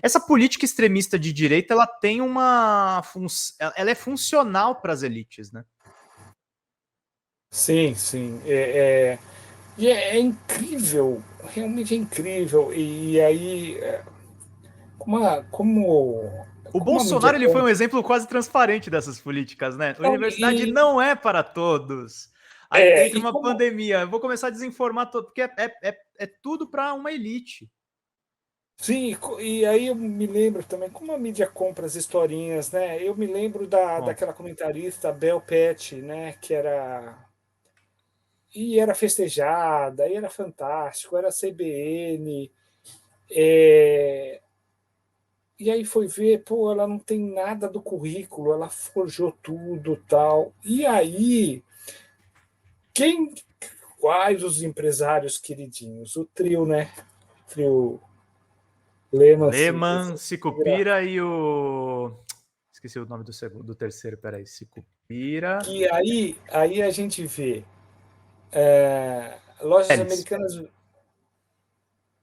Essa política extremista de direita, ela tem ela é funcional para as elites, né? Sim, sim. E é incrível, realmente é incrível. E aí, O como a mídia Bolsonaro ele foi um exemplo quase transparente dessas políticas, né? A universidade não é para todos. Aí entra e uma como pandemia, eu vou começar a desinformar todo, porque é tudo para uma elite. sim, e aí eu me lembro também como a mídia compra as historinhas, né? Eu me lembro Compra. daquela comentarista Bel Pett, né? E era festejada, e era fantástico, era CBN. E aí foi ver, pô, ela não tem nada do currículo, ela forjou tudo, tal. E aí, quem, quais os empresários queridinhos? O trio, né? O trio Lehman, Lehman, Sicupira e o... Esqueci o nome do terceiro, peraí. Sicupira... que aí a gente vê lojas Eles. americanas,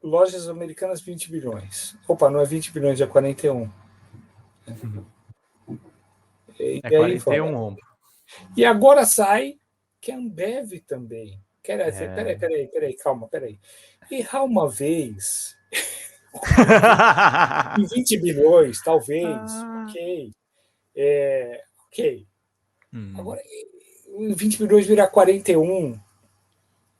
lojas americanas 20 bilhões. Opa, não é 20 bilhões, é 41. É E aí 41 vai. ombro. E agora sai que a Ambev também. Quer dizer, É. peraí, calma, peraí. Errar uma vez, em 20, em 20 bilhões, talvez, Ah. ok. Ok. Agora, 20 bilhões virar 41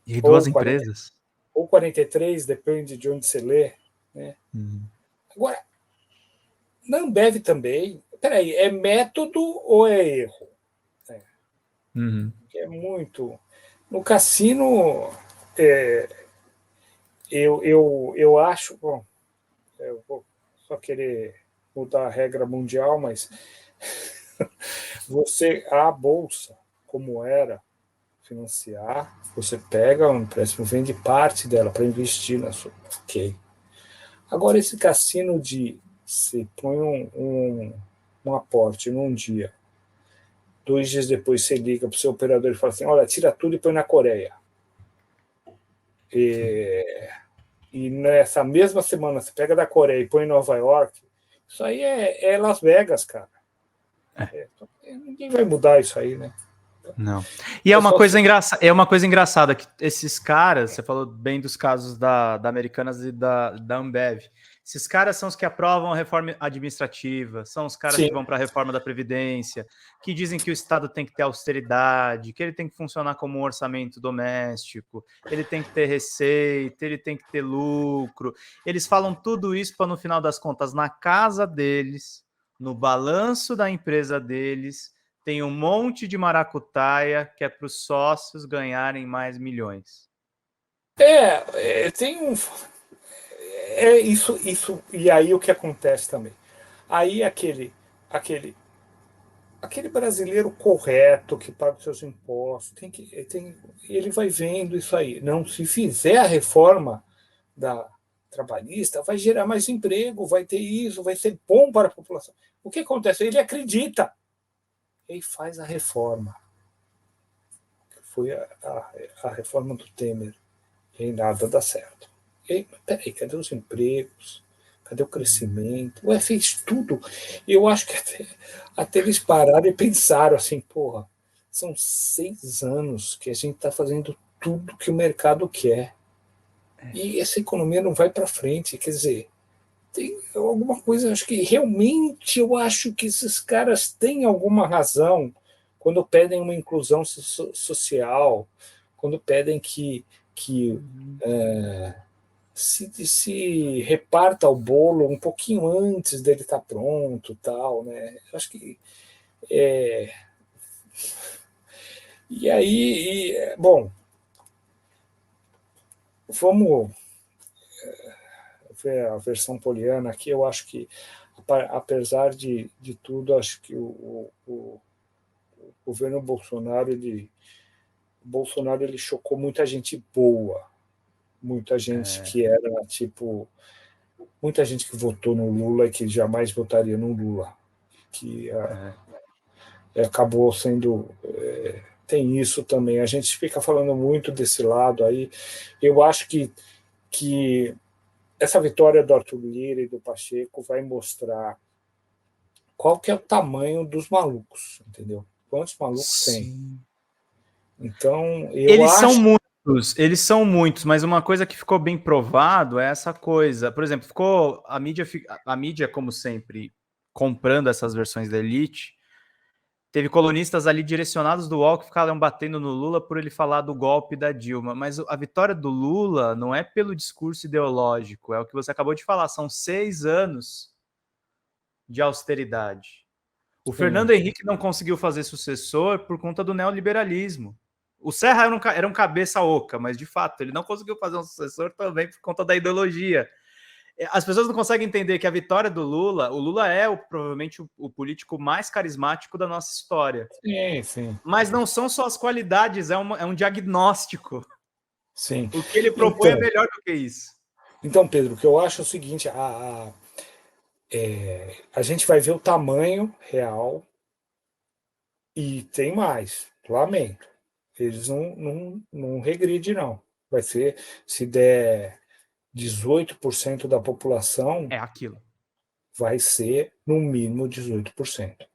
E ou duas 40, empresas. ou 43, depende de onde você lê. Né? Agora, na Ambev também, peraí, é método ou é erro? Uhum. É muito. No cassino, é, eu acho. Bom, eu vou só querer mudar a regra mundial, mas a bolsa, como era, financiar, você pega um empréstimo, vende parte dela para investir na sua. Ok. Agora, esse cassino de se põe um aporte num dia, 2 dias depois você liga para o seu operador e fala assim: olha, tira tudo e põe na Coreia. E nessa mesma semana você pega da Coreia e põe em Nova York, isso aí é Las Vegas, cara. Ninguém vai mudar isso aí, né? Não. E É só se... é uma coisa engraçada que esses caras, você falou bem dos casos da Americanas e da Ambev. Esses caras são os que aprovam a reforma administrativa, são os caras Sim, que vão para a reforma da Previdência, que dizem que o Estado tem que ter austeridade, que ele tem que funcionar como um orçamento doméstico, ele tem que ter receita, ele tem que ter lucro. Eles falam tudo isso para, no final das contas, na casa deles, no balanço da empresa deles, tem um monte de maracutaia que é para os sócios ganharem mais milhões. tem um. Isso. E aí o que acontece também? Aí aquele, aquele brasileiro correto que paga os seus impostos, ele vai vendo isso aí. Não, se fizer a reforma da trabalhista, vai gerar mais emprego, vai ter isso, vai ser bom para a população. O que acontece? Ele acredita. Ele faz a reforma. Foi a reforma do Temer. E nada dá certo. E, peraí, cadê os empregos? Cadê o crescimento? Ué, fez tudo. Eu acho que até eles pararam e pensaram assim, porra, são 6 anos que a gente está fazendo tudo que o mercado quer. E essa economia não vai para frente. Quer dizer, tem alguma coisa, acho que realmente eu acho que esses caras têm alguma razão quando pedem uma inclusão social, quando pedem que se reparta o bolo um pouquinho antes dele estar pronto, tal, né? Eu acho que e aí, bom, vamos ver a versão poliana aqui. Eu acho que apesar de tudo, acho que o governo Bolsonaro ele chocou muita gente boa, muita gente que era tipo, muita gente que votou no Lula e que jamais votaria no Lula, que acabou sendo tem isso também. A gente fica falando muito desse lado aí. Eu acho que essa vitória do Arthur Lira e do Pacheco vai mostrar qual que é o tamanho dos malucos, entendeu? Quantos malucos tem? Sim. Então, eu acho... Eles são muitos, mas uma coisa que ficou bem provado é essa coisa. Por exemplo, ficou a mídia, como sempre, comprando essas versões da elite. Teve colunistas ali direcionados do UOL que ficaram batendo no Lula por ele falar do golpe da Dilma. Mas a vitória do Lula não é pelo discurso ideológico, é o que você acabou de falar. São 6 anos de austeridade. O Sim. Fernando Henrique não conseguiu fazer sucessor por conta do neoliberalismo. O Serra era um cabeça oca, mas de fato ele não conseguiu fazer um sucessor também por conta da ideologia. As pessoas não conseguem entender que a vitória do Lula, o Lula é provavelmente o político mais carismático da nossa história. Sim, sim. Mas não são só as qualidades, é um diagnóstico. Sim. O que ele propõe é Então, melhor do que isso. então, Pedro, o que eu acho é o seguinte: a gente vai ver o tamanho real e tem mais. Lamento. Eles não regridem, não. Vai ser, se der 18% da população, É aquilo. vai ser no mínimo 18%.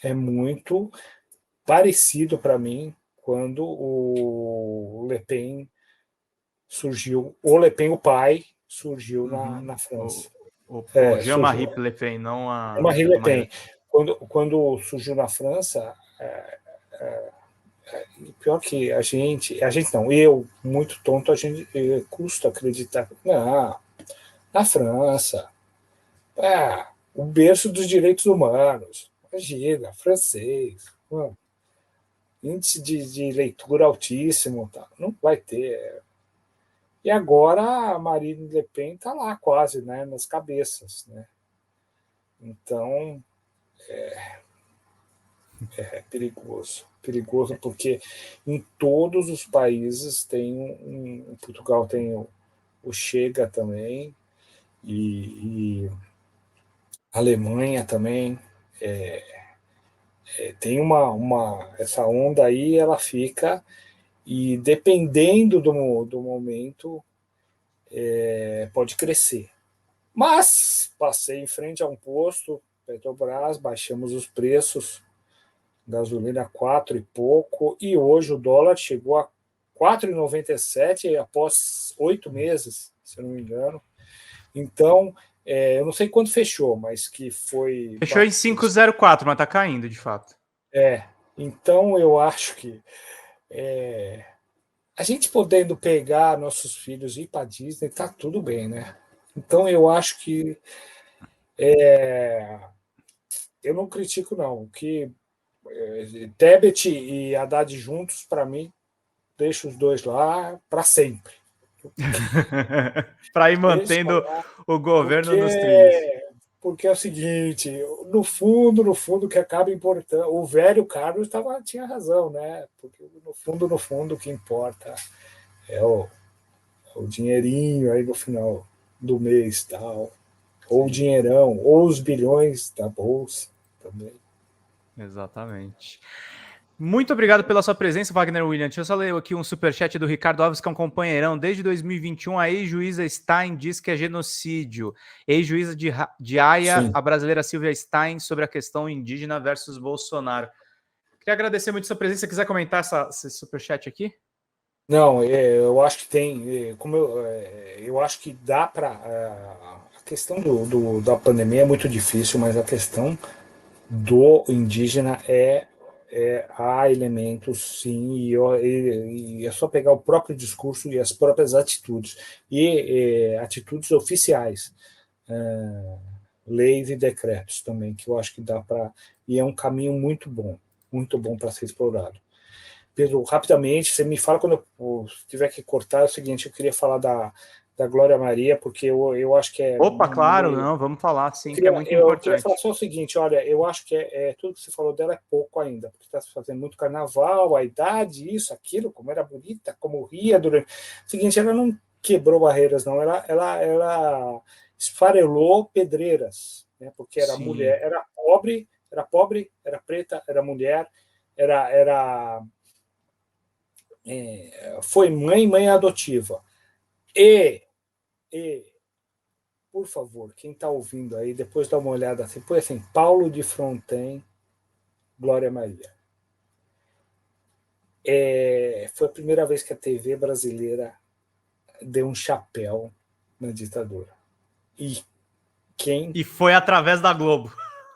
É muito parecido para mim quando o Le Pen surgiu, o Le Pen, o pai, surgiu Uhum. na França. O Surgiu. Jean-Marie Le Pen, não É a Marine Le Marie Le Pen. Pen. Quando surgiu na França, pior que a gente não, eu, muito tonto, a gente custa acreditar. Não, na França, o berço dos direitos humanos. Imagina, francês, índice de leitura altíssimo, tá? Não vai ter. E agora a Marine Le Pen está lá quase, né, nas cabeças, né? Então é perigoso, perigoso porque em todos os países tem em Portugal tem o Chega também e a Alemanha também tem essa onda aí, ela fica e dependendo do momento pode crescer. Mas passei em frente a um posto, Petrobras, baixamos os preços, gasolina 4 e pouco, e hoje o dólar chegou a 4,97 após 8 meses, se eu não me engano. Então, eu não sei quando fechou, mas que foi. Fechou em 5,04, mas tá caindo, de fato. Então eu acho que a gente podendo pegar nossos filhos e ir para Disney, tá tudo bem, né? Então eu acho que eu não critico, não. O que Tebet e Haddad juntos, para mim, deixa os dois lá para sempre. Para ir Deixa mantendo lá, o governo porque, nos trilhos. porque é o seguinte, no fundo, o que acaba importando, o velho Carlos tinha razão, né? Porque no fundo, o que importa é o dinheirinho aí no final do mês, tal, ou o Sim, dinheirão, ou os bilhões da bolsa também. exatamente. Muito obrigado pela sua presença, Wagner William. Deixa eu só ler aqui um superchat do Ricardo Alves, que é um companheirão. Desde 2021, a ex-juíza Stein diz que é genocídio. Ex-juíza de Haia, Sim. a brasileira Silvia Stein, sobre a questão indígena versus Bolsonaro. Queria agradecer muito a sua presença. Se quiser comentar esse superchat aqui? Não, eu acho que tem, como eu acho que dá para a questão da pandemia é muito difícil, mas a questão do indígena há elementos, sim, e é só pegar o próprio discurso e as próprias atitudes, e atitudes oficiais, leis e decretos também, que eu acho que dá para, e é um caminho muito bom para ser explorado. Pedro, rapidamente, você me fala quando eu tiver que cortar, é o seguinte, eu queria falar da Glória Maria, porque eu acho que é Opa, claro, meio... não, vamos falar, sim, que é queria, muito eu queria falar importante. só o seguinte, olha, eu acho que tudo que você falou dela é pouco ainda, porque está se fazendo muito carnaval, a idade, isso, aquilo, como era bonita, como ria durante... O seguinte, ela não quebrou barreiras, não, ela esfarelou pedreiras, né, porque era Sim, mulher, era pobre, era preta, era mulher, era foi mãe adotiva. E, por favor, quem está ouvindo aí, depois dá uma olhada assim, põe assim, Paulo de Fronten, Glória Maria. Foi a primeira vez que a TV brasileira deu um chapéu na ditadura. E quem E foi através da Globo.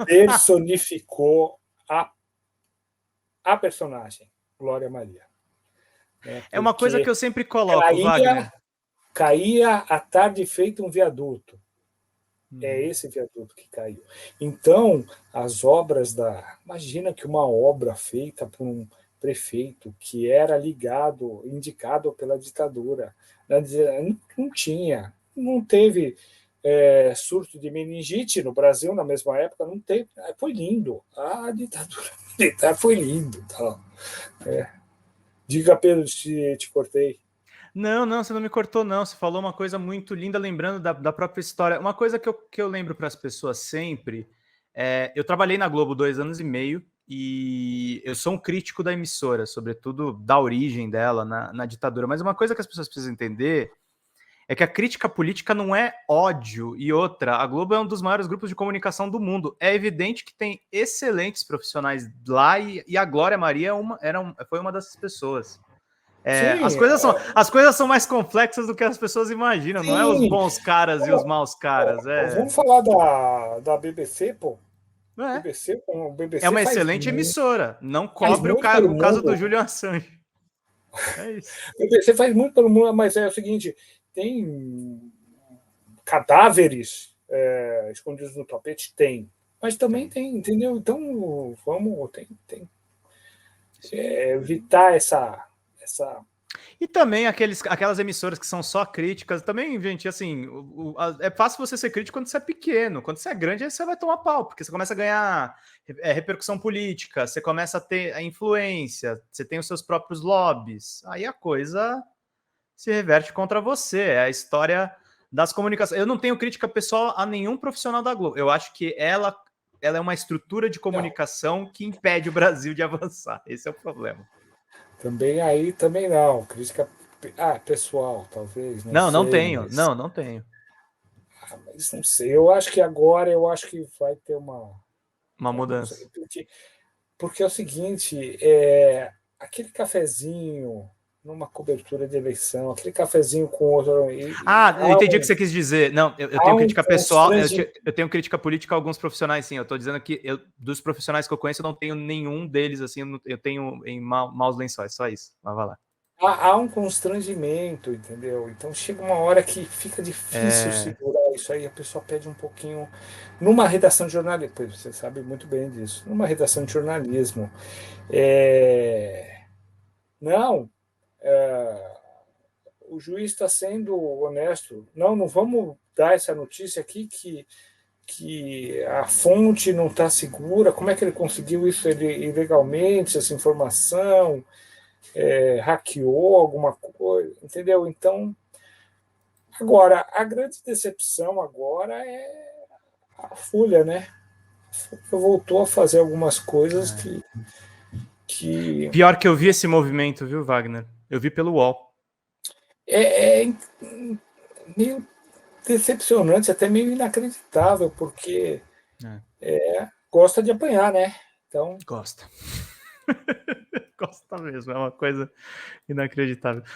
personificou a personagem, Glória Maria. É uma coisa que eu sempre coloco, Wagner. Caía à tarde feito um viaduto. É esse viaduto que caiu. Então, as obras Imagina que uma obra feita por um prefeito que era indicado pela ditadura, não tinha, não teve surto de meningite no Brasil na mesma época, não teve, foi lindo. A ditadura militar foi lindo. Tá? Diga, Pedro, se te cortei. Não, você não me cortou, não. Você falou uma coisa muito linda, lembrando da própria história. Uma coisa que eu lembro para as pessoas sempre eu trabalhei na Globo 2 anos e meio e eu sou um crítico da emissora, sobretudo da origem dela na ditadura. Mas uma coisa que as pessoas precisam entender é que a crítica política não é ódio. E outra, a Globo é um dos maiores grupos de comunicação do mundo. É evidente que tem excelentes profissionais lá e a Glória Maria foi uma dessas pessoas. As coisas são mais complexas do que as pessoas imaginam, não é os bons caras e os maus caras. Vamos falar da BBC, pô. O BBC é uma excelente emissora, não cobre o caso do Julian Assange. É isso. O BBC faz muito pelo mundo, mas é o seguinte, tem cadáveres escondidos no tapete? Tem. Mas também tem, entendeu? Então, tem evitar essa... E também aquelas emissoras que são só críticas, também, gente, assim, é fácil você ser crítico quando você é pequeno, quando você é grande, aí você vai tomar pau, porque você começa a ganhar repercussão política, você começa a ter a influência, você tem os seus próprios lobbies, aí a coisa se reverte contra você, é a história das comunicações. Eu não tenho crítica pessoal a nenhum profissional da Globo, eu acho que ela é uma estrutura de comunicação que impede o Brasil de avançar, esse é o problema. Também não. Crítica pessoal, talvez. Não tenho. Mas não sei. Eu acho que agora vai ter uma mudança. Porque é o seguinte, aquele cafezinho numa cobertura de eleição, aquele cafezinho com outro. Eu entendi o que você quis dizer. Não, eu tenho crítica pessoal, eu tenho crítica política a alguns profissionais, sim. Eu estou dizendo que dos profissionais que eu conheço, eu não tenho nenhum deles, assim, eu tenho em maus lençóis, só isso. Mas vai lá. Há um constrangimento, entendeu? Então chega uma hora que fica difícil segurar isso aí, a pessoa pede um pouquinho. Numa redação de jornalismo, pois você sabe muito bem disso, numa redação de jornalismo. Não, o juiz está sendo honesto. Não vamos dar essa notícia aqui que a fonte não está segura. Como é que ele conseguiu isso ilegalmente, essa informação? Hackeou alguma coisa, entendeu? Então, agora, a grande decepção agora é a Folha, né? A Folha voltou a fazer algumas coisas que... Pior que eu vi esse movimento, viu, Wagner? Eu vi pelo UOL. É meio decepcionante, até meio inacreditável, porque gosta de apanhar, né? Então... Gosta. Gosta mesmo, é uma coisa inacreditável.